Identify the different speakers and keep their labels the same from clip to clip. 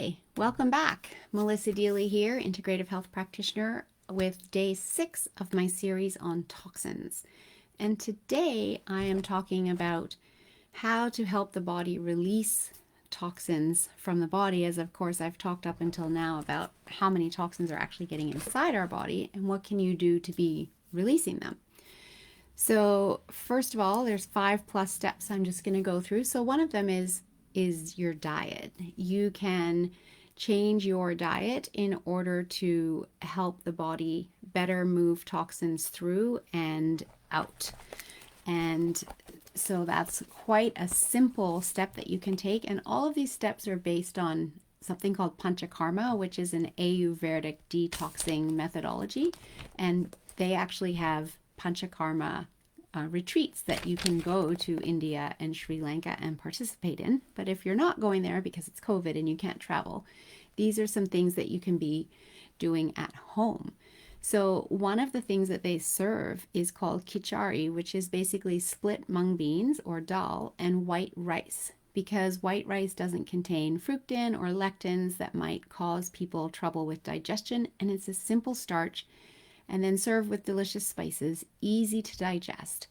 Speaker 1: Hi, welcome back. Melissa Deely here, Integrative Health Practitioner, with day 6 of my series on toxins. And today I am talking about how to help the body release toxins from the body, as of course I've talked up until now about how many toxins are actually getting inside our body and what can you do to be releasing them. So first of all, there's 5+ steps I'm just going to go through. So one of them is your diet. You can change your diet in order to help the body better move toxins through and out. And so that's quite a simple step that you can take. And all of these steps are based on something called Panchakarma, which is an Ayurvedic detoxing methodology. And they actually have Panchakarma retreats that you can go to India and Sri Lanka and participate in. But if you're not going there because it's COVID and you can't travel, these are some things that you can be doing at home. So one of the things that they serve is called khichdi, which is basically split mung beans or dal and white rice, because white rice doesn't contain fructan or lectins that might cause people trouble with digestion, and it's a simple starch, and then serve with delicious spices, easy to digest.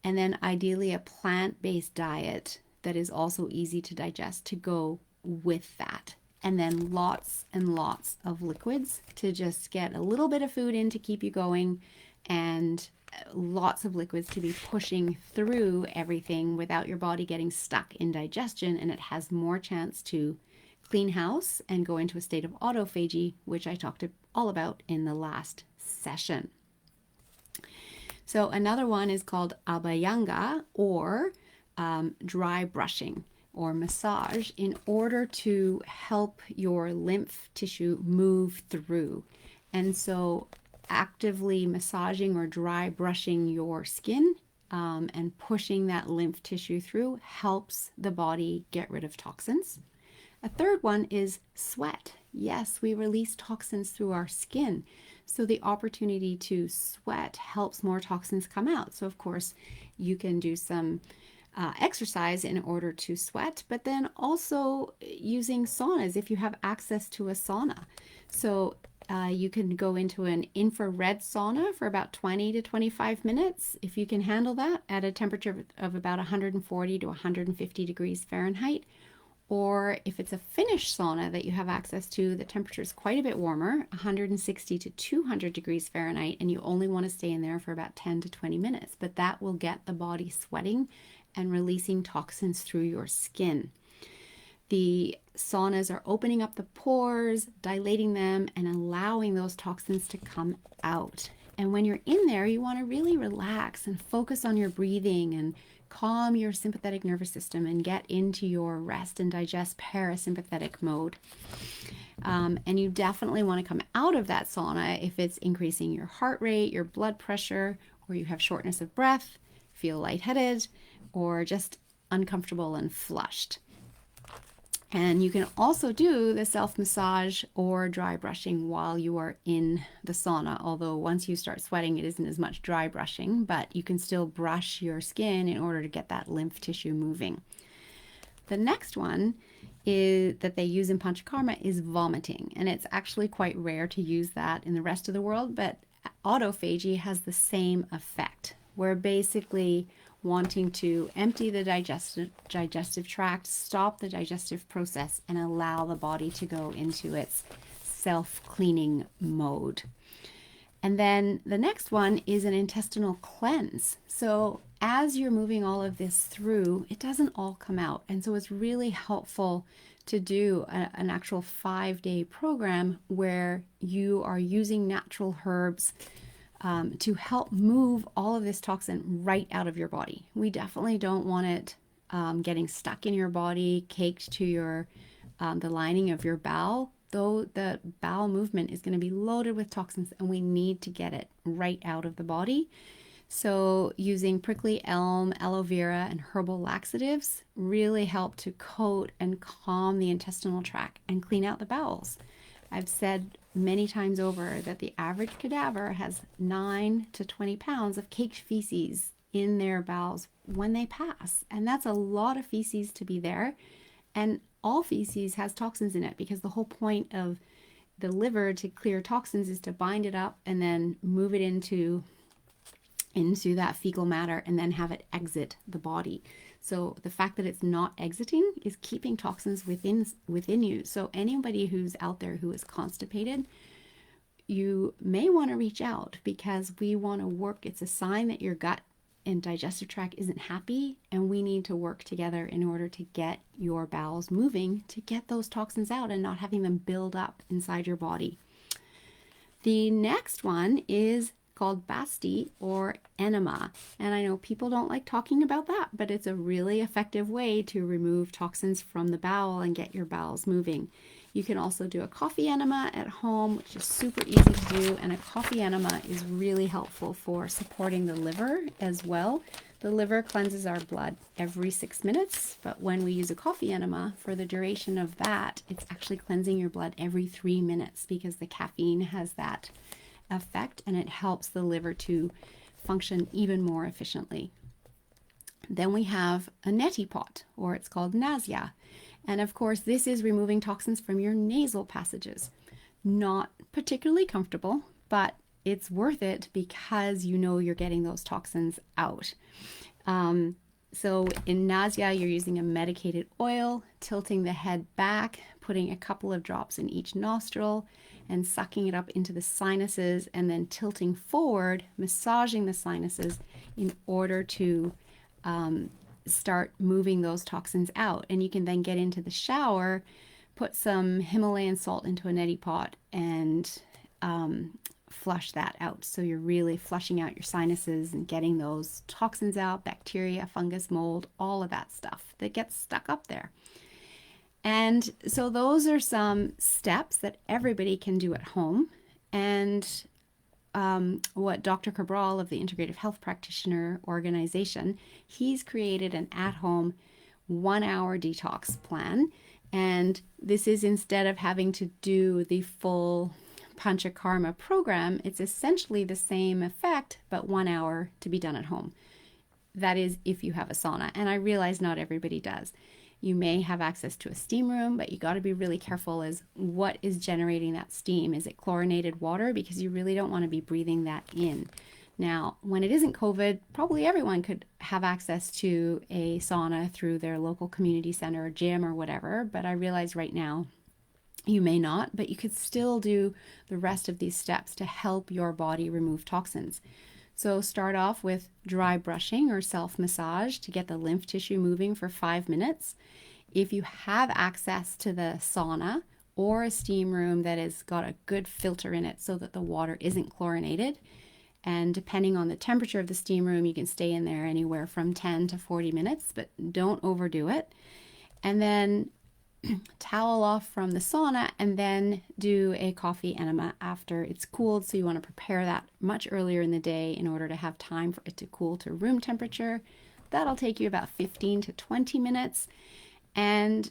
Speaker 1: And then ideally a plant-based diet that is also easy to digest to go with that. And then lots and lots of liquids to just get a little bit of food in to keep you going, and lots of liquids to be pushing through everything without your body getting stuck in digestion, and it has more chance to clean house and go into a state of autophagy, which I talked all about in the last session. So another one is called abhyanga, or dry brushing or massage, in order to help your lymph tissue move through. And so actively massaging or dry brushing your skin and pushing that lymph tissue through helps the body get rid of toxins. A third one is sweat. Yes, we release toxins through our skin. So the opportunity to sweat helps more toxins come out. So of course you can do some exercise in order to sweat, but then also using saunas if you have access to a sauna. So you can go into an infrared sauna for about 20 to 25 minutes, if you can handle that, at a temperature of about 140 to 150 degrees Fahrenheit. Or if it's a Finnish sauna that you have access to, the temperature is quite a bit warmer, 160 to 200 degrees Fahrenheit, and you only want to stay in there for about 10 to 20 minutes. But that will get the body sweating and releasing toxins through your skin. The saunas are opening up the pores, dilating them, and allowing those toxins to come out. And when you're in there, you want to really relax and focus on your breathing and calm your sympathetic nervous system and get into your rest and digest parasympathetic mode. And you definitely want to come out of that sauna if it's increasing your heart rate, your blood pressure, or you have shortness of breath, feel lightheaded, or just uncomfortable and flushed. And you can also do the self-massage or dry brushing while you are in the sauna, although once you start sweating, it isn't as much dry brushing, but you can still brush your skin in order to get that lymph tissue moving. The next one is that they use in Panchakarma is vomiting, and it's actually quite rare to use that in the rest of the world, but autophagy has the same effect. We're basically wanting to empty the digestive tract, stop the digestive process, and allow the body to go into its self-cleaning mode. And then the next one is an intestinal cleanse. So as you're moving all of this through, it doesn't all come out. And so it's really helpful to do an actual 5-day program where you are using natural herbs to help move all of this toxin right out of your body. We definitely don't want it getting stuck in your body, caked to your the lining of your bowel. Though the bowel movement is going to be loaded with toxins, and we need to get it right out of the body. So using prickly elm, aloe vera, and herbal laxatives really help to coat and calm the intestinal tract and clean out the bowels. I've said many times over that the average cadaver has 9 to 20 pounds of caked feces in their bowels when they pass. And that's a lot of feces to be there. And all feces has toxins in it because the whole point of the liver to clear toxins is to bind it up and then move it into that fecal matter and then have it exit the body. So the fact that it's not exiting is keeping toxins within you. So anybody who's out there who is constipated, you may want to reach out because we want to work. It's a sign that your gut and digestive tract isn't happy, and we need to work together in order to get your bowels moving to get those toxins out and not having them build up inside your body. The next one is called Basti or enema. And I know people don't like talking about that, but it's a really effective way to remove toxins from the bowel and get your bowels moving. You can also do a coffee enema at home, which is super easy to do. And a coffee enema is really helpful for supporting the liver as well. The liver cleanses our blood every 6 minutes, but when we use a coffee enema, for the duration of that, it's actually cleansing your blood every 3 minutes because the caffeine has that effect and it helps the liver to function even more efficiently. Then we have a neti pot, or it's called nausea. And of course, this is removing toxins from your nasal passages. Not particularly comfortable, but it's worth it because you know you're getting those toxins out. So in nausea, you're using a medicated oil, tilting the head back, putting a couple of drops in each nostril, and sucking it up into the sinuses, and then tilting forward, massaging the sinuses in order to start moving those toxins out. And you can then get into the shower, put some Himalayan salt into a neti pot, and flush that out. So you're really flushing out your sinuses and getting those toxins out, bacteria, fungus, mold, all of that stuff that gets stuck up there. And so those are some steps that everybody can do at home. And what Dr. Cabral of the Integrative Health Practitioner organization, he's created an at-home 1-hour detox plan. And this is, instead of having to do the full Panchakarma program, it's essentially the same effect, but 1 hour to be done at home. That is if you have a sauna. And I realize not everybody does. You may have access to a steam room, but you got to be really careful as what is generating that steam. Is it chlorinated water? Because you really don't want to be breathing that in. Now, when it isn't COVID, probably everyone could have access to a sauna through their local community center or gym or whatever, but I realize right now you may not, but you could still do the rest of these steps to help your body remove toxins. So start off with dry brushing or self-massage to get the lymph tissue moving for 5 minutes. If you have access to the sauna or a steam room that has got a good filter in it so that the water isn't chlorinated, and depending on the temperature of the steam room, you can stay in there anywhere from 10 to 40 minutes, but don't overdo it. And then towel off from the sauna and then do a coffee enema after it's cooled. So you want to prepare that much earlier in the day in order to have time for it to cool to room temperature. That'll take you about 15 to 20 minutes. And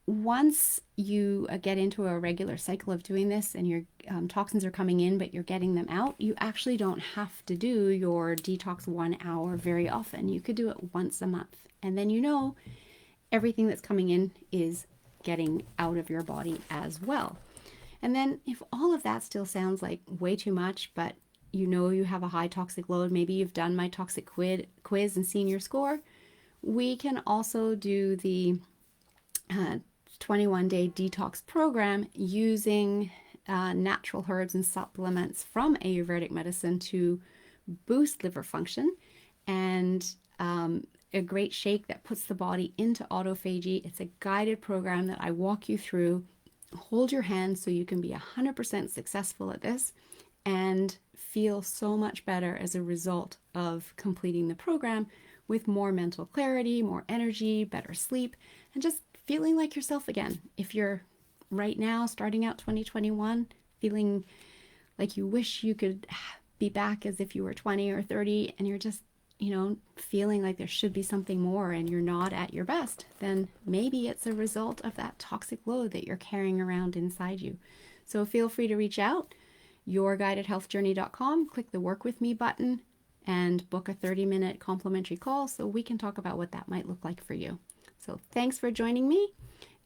Speaker 1: once you get into a regular cycle of doing this and your toxins are coming in, but you're getting them out, you actually don't have to do your detox 1 hour very often. You could do it once a month. And then you know everything that's coming in is getting out of your body as well. And then if all of that still sounds like way too much, but you know you have a high toxic load, maybe you've done my toxic quiz and seen your score, we can also do the 21-day detox program using natural herbs and supplements from Ayurvedic medicine to boost liver function, and a great shake that puts the body into autophagy. It's a guided program that I walk you through. Hold your hand so you can be 100% successful at this and feel so much better as a result of completing the program, with more mental clarity, more energy, better sleep, and just feeling like yourself again. If you're right now starting out 2021 feeling like you wish you could be back as if you were 20 or 30 and you're just feeling like there should be something more and you're not at your best, then maybe it's a result of that toxic load that you're carrying around inside you. So feel free to reach out, yourguidedhealthjourney.com, click the work with me button and book a 30-minute complimentary call so we can talk about what that might look like for you. So thanks for joining me.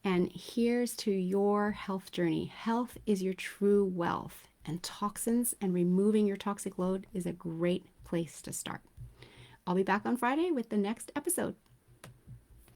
Speaker 1: And here's to your health journey. Health is your true wealth, and toxins and removing your toxic load is a great place to start. I'll be back on Friday with the next episode.